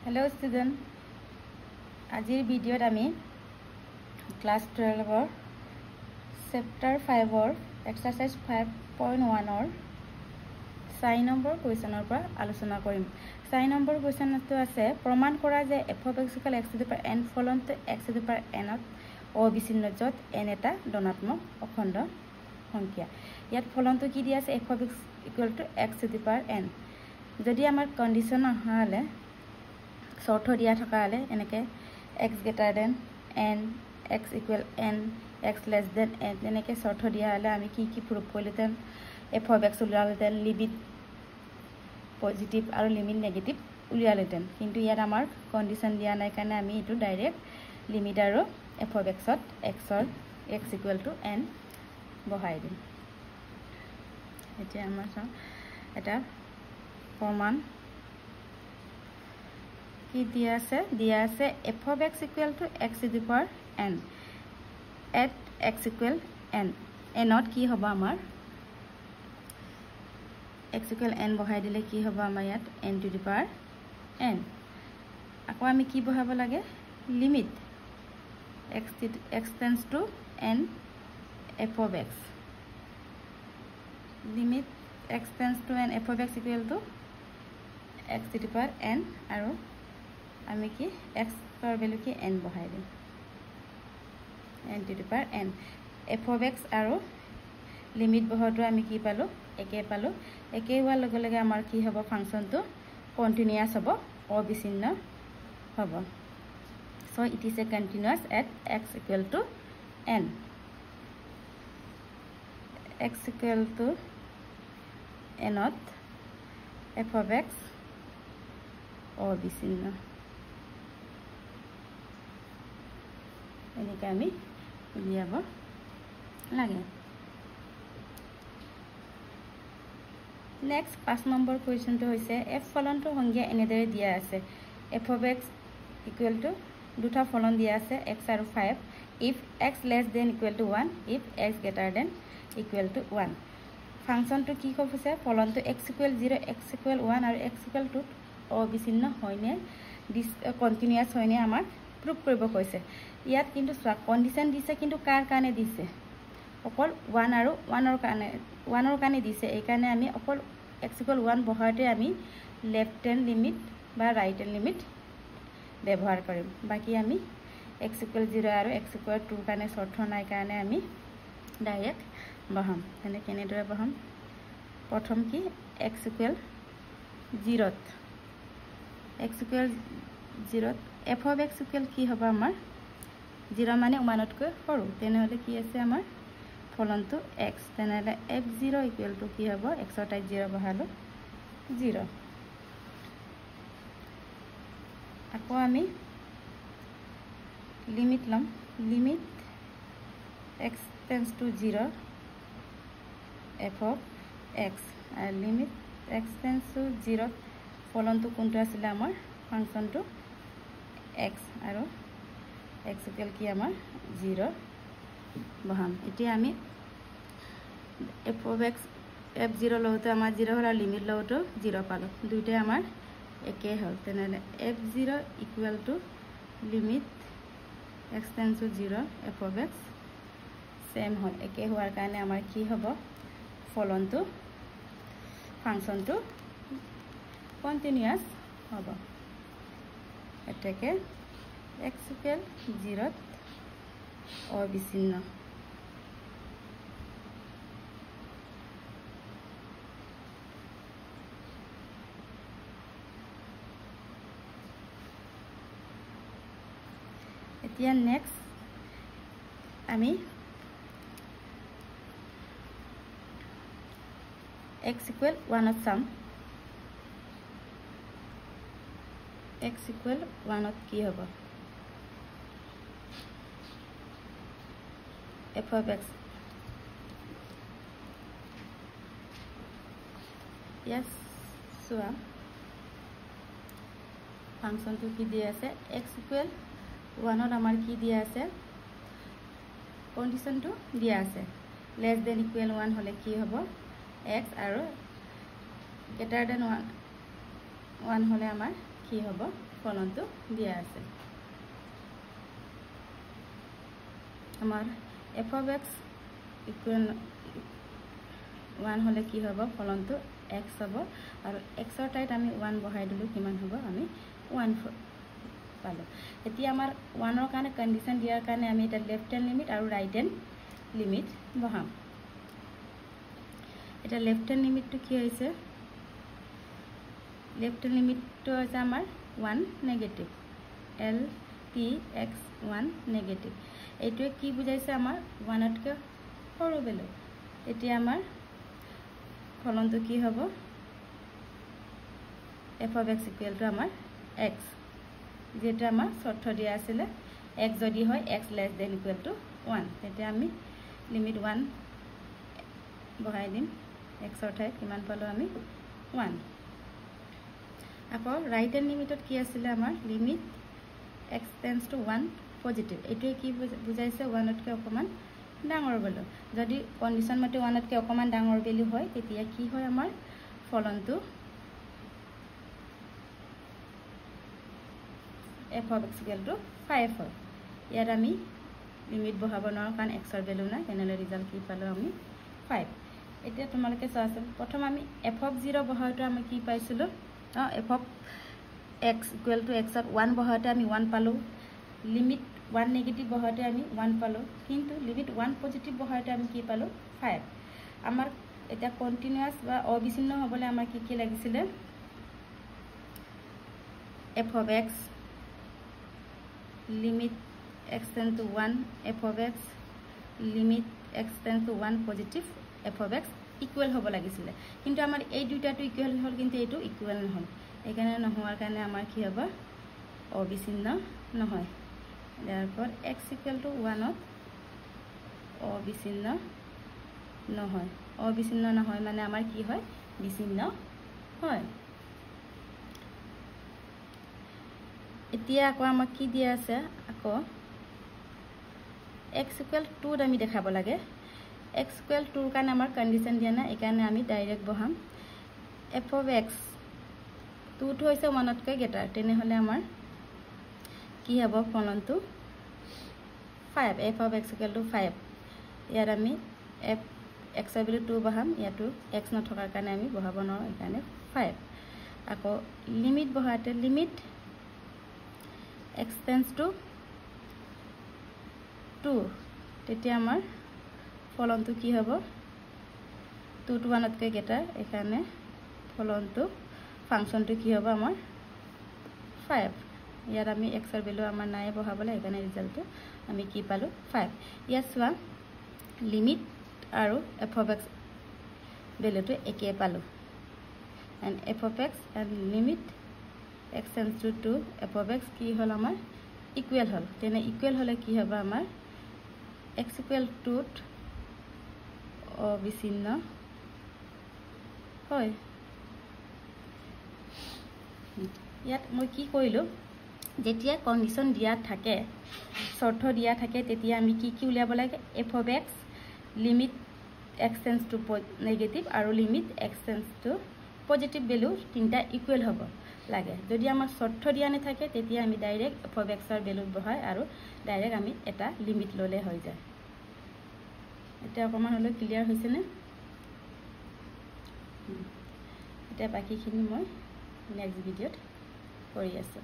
Hello student, আজিৰ ভিডিঅ'ত আমি ক্লাস 12 chapter 5 exercise 5.1 4 নম্বৰ কোৱেশ্যনৰ পৰা আলোচনা কৰিম। 4 নম্বৰ কোৱেশ্যনটো আছে প্ৰমাণ কৰা যে f of x equal x to the power n ফলনটো x to the power n ত অবিচ্ছিন্ন যত n এটা ধনাত্মক অখণ্ড সংখ্যা। ইয়াত ফলনটো কি দিয়া আছে f of x equal to x to the power n। যদি আমাৰ কন্ডিশন আহালে শর্ত দিয়া থকা হলে এনেকে x greater than n, x equal n, x less than n এনেকে শর্ত দিয়া হলে আমি কি প্রুফ কৰিলেতেন f of x উলিয়ালেতেন লিমিট পজিটিভ আৰু লিমিট নেগেটিভ উলিয়ালেতেন, কিন্তু ইয়াত আমাৰ কন্ডিশন দিয়া নাই কাৰণে আমি এটো ডাইৰেক্ট লিমিট আৰু f of x ত x equal to n বহাই দিম। এতিয়া আমাৰ এটা প্ৰমাণ কি দিয়া আছে f of x equal to x to the power n at x equal n ত কি হ'ব আমাৰ x equal n বহাই দিলে কি হ'ব আমাৰ ইয়াত n to the power n। আকৌ আমি কি বহাব লাগে limit x tends to n f of x, limit x tends to n f of x equal to x to the power n আৰু আমি কি x ৰ ভ্যালু কি n বহাই দিম n to the power n। f of x আৰু limit বহাটো আমি কি পালো একে পালো, একে হোৱাৰ লগে লগে আমাৰ কি হ'ব ফাংচনটো কন্টিনিউয়াস হ'ব অবিচ্ছিন্ন হ'ব। so it is a continuous at x equal to n, x equal to n to f of x অবিচ্ছিন্ন এনেকে আমি উলিয়াব লাগে। নেক্সট 5 নম্বৰ কোৱেশ্যনটো হৈছে f ফলনটো সংজ্ঞা এনেদৰে দিয়া আছে f of x equal to দুটা ফলন দিয়া আছে x আৰু 5 if x less than equal to 1 if x greater than equal to 1। ফাংচনটো কি কৈছে ফলনটো x equal 0 x equal 1 আৰু x equal 2 অবিচ্ছিন্ন হয়নে কন্টিনিউয়াস হয়নে আমাৰ প্ৰুফ কৰিব কৈছে। ইয়াত কিন্তু কন্ডিশন দিছে কিন্তু কাৰ কাৰণে দিছে অকল 1 আৰু 1 ৰ কাৰণে দিছে, এই কাৰণে আমি অকল x equal 1 বহাতে আমি লেফট হ্যান্ড লিমিট বা রাইট হ্যান্ড লিমিট ব্যৱহাৰ কৰিম, বাকি আমি x equal 0 আৰু x equal 2 কাৰণে শৰ্ত নাই কাৰণে আমি ডাইৰেক্ট বহাম। এনে কেনেদৰে বহাম প্ৰথম কি x equal 0 to x equal 0 f of x equal কি হ'ব আমাৰ 0 মানে 1 তকৈ সৰু, তেনেহলে কি আছে আমাৰ ফলনটো x, তেনেহলে f0 equal to কি হ'ব x ৰ ঠাইত 0 বহালো 0। আকৌ আমি লিমিট লম limit x tends to 0 f of x আৰু লিমিট x tends to 0 ফলনটো কোনটো আছিল আমাৰ ফাংচনটো x আৰু x equal কি আমাৰ 0 বহাম। এতিয়া আমি f of x f0 লওঁতে আমাৰ 0 হল আৰু লিমিট লওঁতে 0 পালো, দুইটাই আমাৰ একে হল, তেনেহলে f0 equal to limit x tends to 0 f of x same হল, একে হোৱাৰ কাৰণে আমাৰ কি হ'ব ফলনটো ফাংচনটো কন্টিনিউয়াস হ'ব। এটাকে x equal 0 ত অবিচ্ছিন্ন। এতিয়া নেক্সট আমি x equal 1 ত চাম। x equal 1 ত কি হ'ব f of x yes চোৱা ফাংচনটো কি দিয়া আছে x equal 1 ত আমাৰ কি দিয়া আছে কন্ডিশনটো দিয়া আছে less than equal 1 হলে কি হ'ব x আৰু greater than 1 হলে আমাৰ কি হ'ব ফলনটো দিয়া আছে আমাৰ f of x equal 1 হলে কি হ'ব ফলনটো x হ'ব আৰু x ৰ ঠাইত আমি 1 বহাই দিলো কিমান হ'ব আমি 1 পালো এতিয়া আমাৰ 1 ৰ কাৰণে কন্ডিশন দিয়াৰ কাৰণে আমি এটা লেফট হ্যান্ড লিমিট আৰু ৰাইট হ্যান্ড লিমিট বহাম এটা লেফট হ্যান্ড লিমিটটো কি হৈছে লেফট হ্যান্ড লিমিটটো হৈছে আমাৰ 1 negative l t x 1 negative এইটোৱে কি বুজাইছে আমাৰ 1 তকৈ সৰু ভ্যালু এতিয়া আমাৰ ফলনটো কি হ'ব f of x equal to আমাৰ x যেটা আমাৰ শর্ত দিয়া আছিল x যদি হয় x less than equal to 1 তেতিয়া আমি লিমিট 1 বহাই দিম x ৰ ঠাইত কিমান পালো আমি 1 আকৌ ৰাইট হ্যান্ড লিমিটত কি আছিল আমাৰ limit x tends to 1 positive এইটোৱে কি বুজাইছে 1 তকৈ অকমান ডাঙৰ ভ্যালু যদি কন্ডিশন মতে 1 তকৈ অকমান ডাঙৰ ভ্যালু হয় তেতিয়া কি হয় আমাৰ ফলনটো f of x equal to 5 হয় ইয়াত আমি লিমিট বহাব নোৱাৰো কাৰণ x ৰ ভ্যালু নাই তেনেহলে ৰিজাল্ট কি পালো আমি 5 এতিয়া তোমালোকে চাওঁচোন প্ৰথম আমি f of 0 বহাওতে আমি কি পাইছিলো f of x equal to x of 1 বহাওতে আমি 1 পালো লিমিট 1 নেগেটিভ বহাওতে আমি 1 পালো কিন্তু লিমিট 1 পজিটিভ বহাওতে আমি কি পালো 5 আমাৰ এটা কন্টিনিউয়াস বা অবিচ্ছিন্ন হ'বলে আমাৰ কি কি লাগিছিল f of x limit x tends to 1 f of x limit x tends to 1 positive f of x equal হ'ব লাগিছিল কিন্তু আমাৰ এই দুটাটো ইকুৱেল হ'ল কিন্তু এইটো ইকুৱেল নহল এইকাৰণে নোহোৱাৰ কাৰণে আমাৰ কি হ'ব অবিচ্ছিন্ন নহয় therefore x equal to 1 ত অবিচ্ছিন্ন নহয় মানে আমাৰ কি হয় বিচ্ছিন্ন হয় এতিয়া আকৌ আমাক কি দিয়া আছে আকৌ x equal 2 ত আমি দেখাব লাগে x equal 2 ৰ কাৰণে আমাৰ কন্ডিশন দিয়া না এইকাৰণে আমি ডাইৰেক্ট বহাম f of x 2 টো হৈছে 1 তকৈ গ্ৰেটাৰ তেনেহলে আমাৰ কি হ'ব ফলনটো 5 f of x equal to 5 ইয়াত আমি f x ৰ ভ্যালু 2 বহাম ইয়াতো x নথকাৰ কাৰণে আমি বহাব নোৱাৰো এইকাৰণে 5 আকৌ লিমিট বহাতে লিমিট x tends to 2 তেতিয়া আমাৰ ফলনটো কি হ'ব 2 to 1 তকৈ গ্ৰেটাৰ এইকাৰণে ফলনটো ফাংশনটো কি হ'ব আমাৰ 5 ইয়াত আমি x ৰ ভ্যালু আমাৰ নাই বহাবলে এইকাৰণে ৰিজাল্টটো আমি কি পালো 5 ইয়াত চোৱা লিমিট আৰু f of x ভ্যালুটো একে পালো and f of x and limit x tends to 2 f of x কি হল আমাৰ ইকুৱেল হল তেনে ইকুৱেল হলে কি হ'ব আমাৰ x equal 2 ত অবিচ্ছিন্ন হয় ইয়াত মই কি কৰিলো যেতিয়া কন্ডিশন দিয়া থাকে শর্ত দিয়া থাকে তেতিয়া আমি কি কি উলিয়াব লাগে f of x limit x tends to negative আৰু limit x tends to positive value তিনটা ইকুৱেল হ'ব লাগে যদি আমাৰ শৰ্ত দিয়া নাথাকে তেতিয়া আমি ডাইৰেক্ট f of x ৰ ভ্যালু বহাই আৰু ডাইৰেক্ট আমি এটা লিমিট ললে হৈ যায় এটা অকমান হলে ক্লিয়াৰ হৈছে নে এটা বাকিখিনি মই নেক্সট ভিডিঅ'ত কৰি আছো